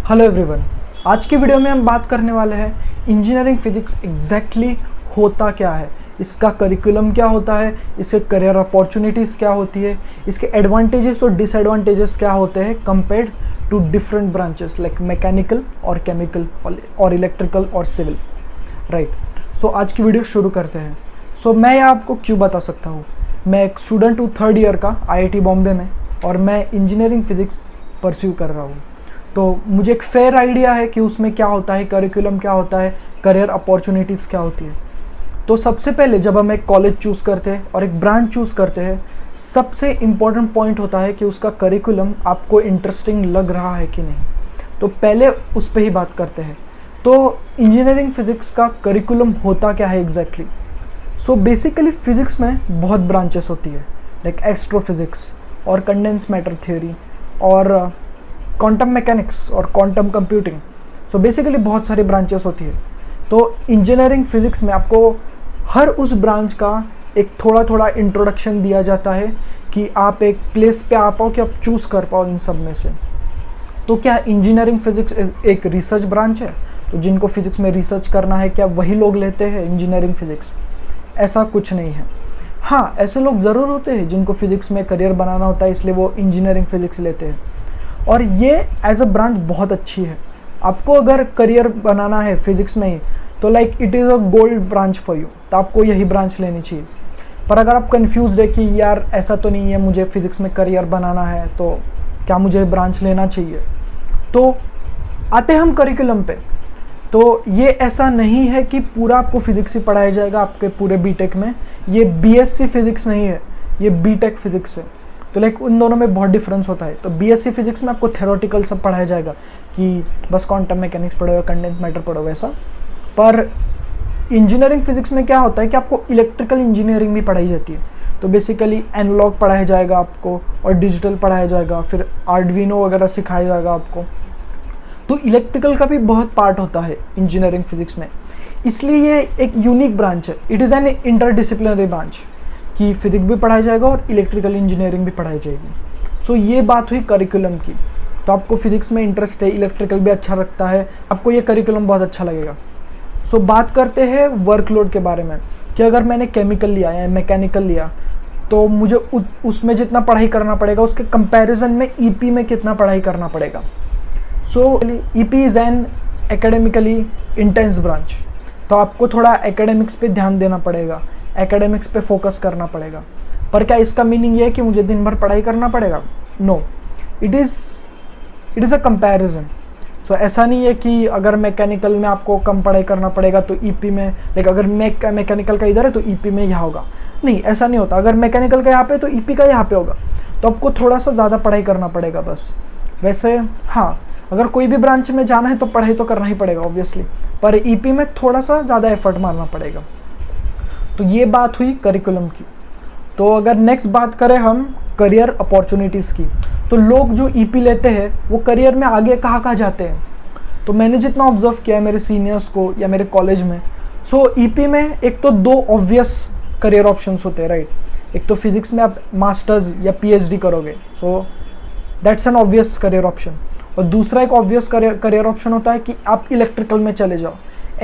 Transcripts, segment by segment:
Hello everyone, आज की video में हम बात करने वाले हैं इंजीनियरिंग फिजिक्स एग्जैक्टली होता क्या है, इसका करिकुलम क्या होता है, इसके करियर अपॉर्चुनिटीज़ क्या होती है, इसके एडवांटेजेस और डिसएडवांटेजेस क्या होते हैं compared to different branches like mechanical और केमिकल और इलेक्ट्रिकल और सिविल। राइट, सो आज की वीडियो शुरू करते हैं। सो मैं ये आपको क्यों बता सकता हूँ, मैं एक स्टूडेंट हूँ 3rd ईयर का IIT बॉम्बे में और मैं इंजीनियरिंग फिजिक्स परस्यू कर रहा हूँ। तो मुझे एक फेयर आइडिया है कि उसमें क्या होता है, करिकुलम क्या होता है, करियर अपॉर्चुनिटीज़ क्या होती है। तो सबसे पहले जब हम एक कॉलेज चूज़ करते हैं और एक ब्रांच चूज़ करते हैं, सबसे इम्पॉर्टेंट पॉइंट होता है कि उसका करिकुलम आपको इंटरेस्टिंग लग रहा है कि नहीं। तो पहले उस पर ही बात करते हैं। तो इंजीनियरिंग फिजिक्स का करिकुलम होता क्या है एग्जैक्टली। सो बेसिकली फिजिक्स में बहुत ब्रांचेस होती है लाइक एस्ट्रोफिजिक्स और कंडेंस मैटर थ्योरी और क्वांटम मैकेनिक्स और क्वांटम कंप्यूटिंग। सो बेसिकली बहुत सारी ब्रांचेस होती है। तो इंजीनियरिंग फिजिक्स में आपको हर उस ब्रांच का एक थोड़ा थोड़ा इंट्रोडक्शन दिया जाता है कि आप एक प्लेस पे आ पाओ कि आप चूज़ कर पाओ इन सब में से। तो क्या इंजीनियरिंग फिजिक्स एक रिसर्च ब्रांच है, तो जिनको फिजिक्स में रिसर्च करना है क्या वही लोग लेते हैं इंजीनियरिंग फिजिक्स? ऐसा कुछ नहीं है। हाँ, ऐसे लोग ज़रूर होते हैं जिनको फिजिक्स में करियर बनाना होता है, इसलिए वो इंजीनियरिंग फिजिक्स लेते हैं और ये एज अ ब्रांच बहुत अच्छी है। आपको अगर करियर बनाना है फिजिक्स में ही तो like it is a gold branch for you, तो आपको यही ब्रांच लेनी चाहिए। पर अगर आप कंफ्यूज है कि यार ऐसा तो नहीं है, मुझे फिजिक्स में करियर बनाना है तो क्या मुझे ब्रांच लेना चाहिए, तो आते हम करिकुलम पे। तो ये ऐसा नहीं है कि पूरा आपको फिजिक्स ही पढ़ाया जाएगा आपके पूरे बीटेक में। ये BSc फिजिक्स नहीं है, ये बीटेक फिजिक्स है। तो लाइक उन दोनों में बहुत डिफरेंस होता है। तो BSc फिजिक्स में आपको थ्योरेटिकल सब पढ़ाया जाएगा कि बस क्वांटम मैकेनिक्स पढ़ो, कंडेंस मैटर पढ़ो, वैसा। पर इंजीनियरिंग फिजिक्स में क्या होता है कि आपको इलेक्ट्रिकल इंजीनियरिंग भी पढ़ाई जाती है। तो बेसिकली एनालॉग पढ़ाया जाएगा आपको और डिजिटल पढ़ाया जाएगा, फिर आर्डुइनो वगैरह सिखाया जाएगा आपको। तो इलेक्ट्रिकल का भी बहुत पार्ट होता है इंजीनियरिंग फिजिक्स में, इसलिए ये एक यूनिक ब्रांच है। It is an interdisciplinary branch कि फिजिक्स भी पढ़ाया जाएगा और इलेक्ट्रिकल इंजीनियरिंग भी पढ़ाई जाएगी। सो ये बात हुई करिकुलम की। तो आपको फिजिक्स में इंटरेस्ट है, इलेक्ट्रिकल भी अच्छा लगता है, आपको ये करिकुलम बहुत अच्छा लगेगा। सो बात करते हैं वर्कलोड के बारे में कि अगर मैंने केमिकल लिया या मैकेनिकल लिया तो मुझे उसमें जितना पढ़ाई करना पड़ेगा उसके कंपैरिजन में EP में कितना पढ़ाई करना पड़ेगा। सो EP is an academically intense branch. तो आपको थोड़ा एकेडमिक्स पे ध्यान देना पड़ेगा, एकेडमिक्स पे फोकस करना पड़ेगा। पर क्या इसका मीनिंग ये है कि मुझे दिन भर पढ़ाई करना पड़ेगा? No, it is a comparison. So ऐसा नहीं है कि अगर मैकेनिकल में आपको कम पढ़ाई करना पड़ेगा तो EP में, लाइक अगर मैकेनिकल का इधर है तो EP में यहाँ होगा, नहीं, ऐसा नहीं होता। अगर मैकेनिकल का यहाँ पे तो EP का यहाँ पे होगा। तो आपको थोड़ा सा ज़्यादा पढ़ाई करना पड़ेगा बस। वैसे हाँ, अगर कोई भी ब्रांच में जाना है तो पढ़ाई तो करना ही पड़ेगा ऑब्वियसली, पर EP में थोड़ा सा ज़्यादा एफर्ट मारना पड़ेगा। तो ये बात हुई करिकुलम की। तो अगर नेक्स्ट बात करें हम करियर अपॉर्चुनिटीज़ की, तो लोग जो EP लेते हैं वो करियर में आगे कहाँ जाते हैं। तो मैंने जितना ऑब्जर्व किया है मेरे सीनियर्स को या मेरे कॉलेज में, सो EP में एक तो 2 ऑब्वियस करियर ऑप्शंस होते हैं, राइट। एक तो फिजिक्स में आप मास्टर्स या PhD करोगे, so that's an obvious career option. और दूसरा एक ऑब्वियस करियर ऑप्शन होता है कि आप इलेक्ट्रिकल में चले जाओ,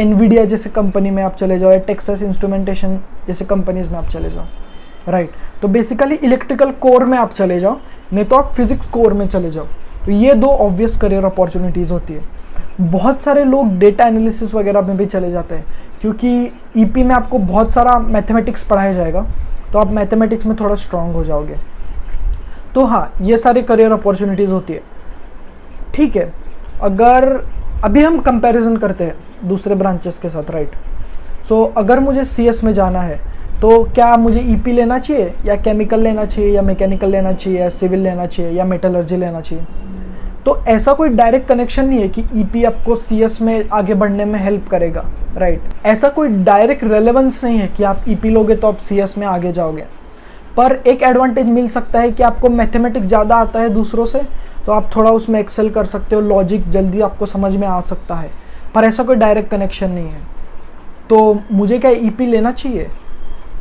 NVIDIA जैसे कंपनी में आप चले जाओ या टेक्सास इंस्ट्रूमेंटेशन जैसे कंपनीज में आप चले जाओ, राइट। तो बेसिकली इलेक्ट्रिकल कोर में आप चले जाओ, नहीं तो आप फिजिक्स कोर में चले जाओ। तो ये 2 ऑब्वियस करियर अपॉर्चुनिटीज़ होती है। बहुत सारे लोग डेटा एनालिसिस वगैरह में भी चले जाते हैं क्योंकि EP में आपको बहुत सारा मैथमेटिक्स पढ़ाया जाएगा, तो आप मैथमेटिक्स में थोड़ा स्ट्रांग हो जाओगे। तो हाँ, ये सारी करियर अपॉर्चुनिटीज़ होती है, ठीक है। अगर अभी हम कंपैरिजन करते हैं दूसरे ब्रांचेस के साथ, राइट। सो अगर मुझे CS में जाना है तो क्या मुझे EP लेना चाहिए या केमिकल लेना चाहिए या मैकेनिकल लेना चाहिए या सिविल लेना चाहिए या मेटलर्जी लेना चाहिए? तो ऐसा कोई डायरेक्ट कनेक्शन नहीं है कि EP आपको CS में आगे बढ़ने में हेल्प करेगा, राइट। ऐसा कोई डायरेक्ट रेलेवेंस नहीं है कि आप EP लोगे तो आप CS में आगे जाओगे। पर एक एडवांटेज मिल सकता है कि आपको मैथमेटिक्स ज़्यादा आता है दूसरों से, तो आप थोड़ा उसमें एक्सेल कर सकते हो, लॉजिक जल्दी आपको समझ में आ सकता है। पर ऐसा कोई डायरेक्ट कनेक्शन नहीं है। तो मुझे क्या EP लेना चाहिए?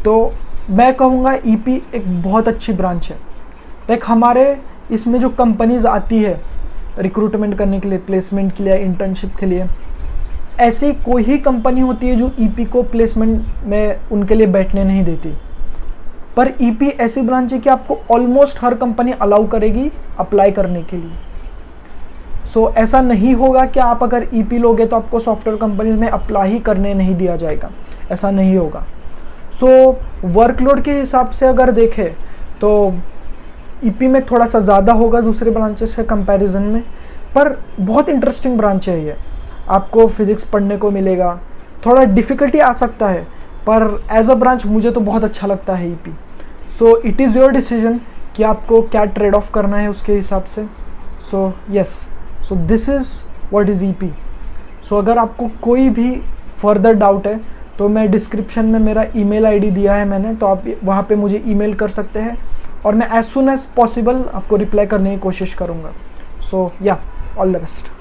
तो मैं कहूँगा EP एक बहुत अच्छी ब्रांच है। लाइक हमारे इसमें जो कंपनीज आती है रिक्रूटमेंट करने के लिए, प्लेसमेंट के लिए, इंटर्नशिप के लिए। ऐसी कोई ही कंपनी होती है जो ईपी को प्लेसमेंट में उनके लिए बैठने नहीं देती, पर ईपी ऐसी ब्रांच है कि आपको ऑलमोस्ट हर कंपनी अलाउ करेगी अप्लाई करने के लिए। सो ऐसा नहीं होगा कि आप अगर ईपी लोगे तो आपको सॉफ्टवेयर कंपनीज में अप्लाई ही करने नहीं दिया जाएगा, ऐसा नहीं होगा। सो वर्कलोड के हिसाब से अगर देखें तो ईपी में थोड़ा सा ज़्यादा होगा दूसरे ब्रांचेस के कंपैरिजन में, पर बहुत इंटरेस्टिंग ब्रांच है ये। आपको फिजिक्स पढ़ने को मिलेगा, थोड़ा डिफ़िकल्टी आ सकता है, पर एज अ ब्रांच मुझे तो बहुत अच्छा लगता है EP. So it is your decision कि आपको क्या ट्रेड ऑफ करना है उसके हिसाब से। So yes, so this is what is EP. So अगर आपको कोई भी फर्दर डाउट है तो मैं डिस्क्रिप्शन में मेरा ईमेल आईडी दिया है मैंने, तो आप वहाँ पे मुझे ईमेल कर सकते हैं और मैं एज सुन एज पॉसिबल आपको रिप्लाई करने की कोशिश करूँगा। सो या, ऑल द बेस्ट।